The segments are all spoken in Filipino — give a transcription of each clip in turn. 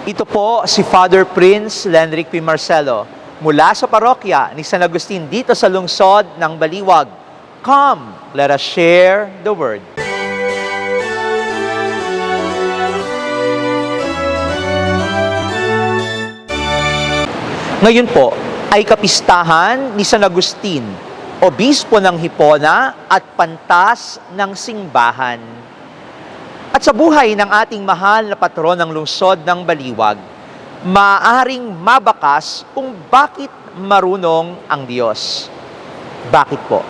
Ito po si Father Prince Lenric P. Marcelo mula sa parokya ni San Agustin dito sa lungsod ng Baliwag. Come, let us share the word. Ngayon po ay kapistahan ni San Agustin, obispo ng Hipona at pantas ng simbahan. At sa buhay ng ating mahal na patron ng lungsod ng Baliwag, maaaring mabakas kung bakit marunong ang Diyos. Bakit po?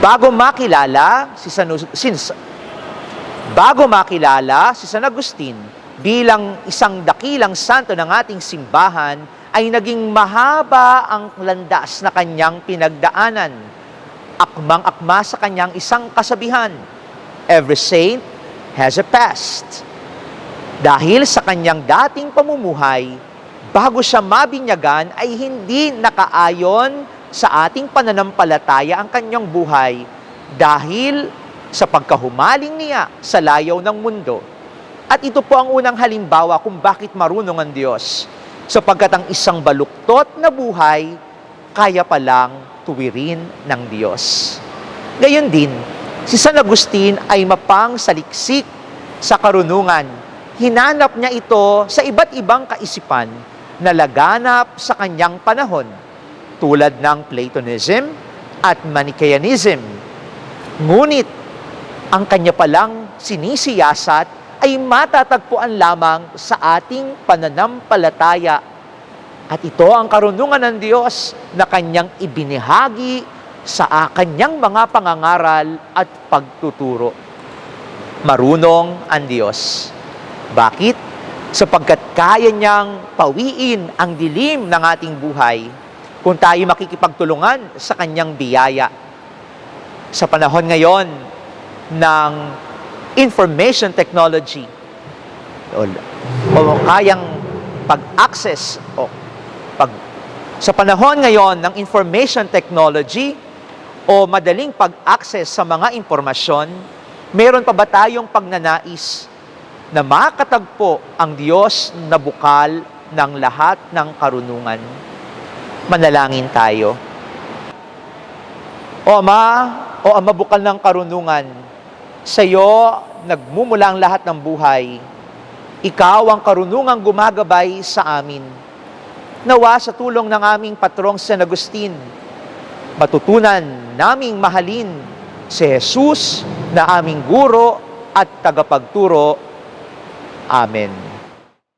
Bago makilala si San Agustin bilang isang dakilang santo ng ating simbahan, ay naging mahaba ang landas na kanyang pinagdaanan. Akmang-akma sa kanyang isang kasabihan, every saint has a past. Dahil sa kanyang dating pamumuhay, bago siya mabinyagan ay hindi nakaayon sa ating pananampalataya ang kanyang buhay dahil sa pagkahumaling niya sa layaw ng mundo. At ito po ang unang halimbawa kung bakit marunong ang Diyos, sapagkat ang isang baluktot na buhay kaya palang tuwirin ng Diyos. Gayon din, si San Agustin ay mapang saliksik sa karunungan. Hinanap niya ito sa iba't ibang kaisipan na laganap sa kanyang panahon, tulad ng Platonism at Manichaeanism. Ngunit, ang kanya palang sinisiyasat ay matatagpuan lamang sa ating pananampalataya. At ito ang karunungan ng Diyos na kanyang ibinahagi sa kanyang mga pangangaral at pagtuturo. Marunong ang Diyos. Bakit? Sapagkat kaya niyang pawiin ang dilim ng ating buhay kung tayo makikipagtulungan sa kanyang biyaya. Sa panahon ngayon ng information technology o kayang pag-access sa panahon ngayon ng information technology o madaling pag-access sa mga impormasyon, meron pa ba tayong pagnanais na makatagpo ang Diyos na bukal ng lahat ng karunungan? Manalangin tayo. O Ama bukal ng karunungan, sa iyo nagmumula ang lahat ng buhay. Ikaw ang karunungang gumagabay sa amin. Nawa sa tulong ng aming patrong San Agustin, matutunan naming mahalin si Jesus na aming guro at tagapagturo. Amen.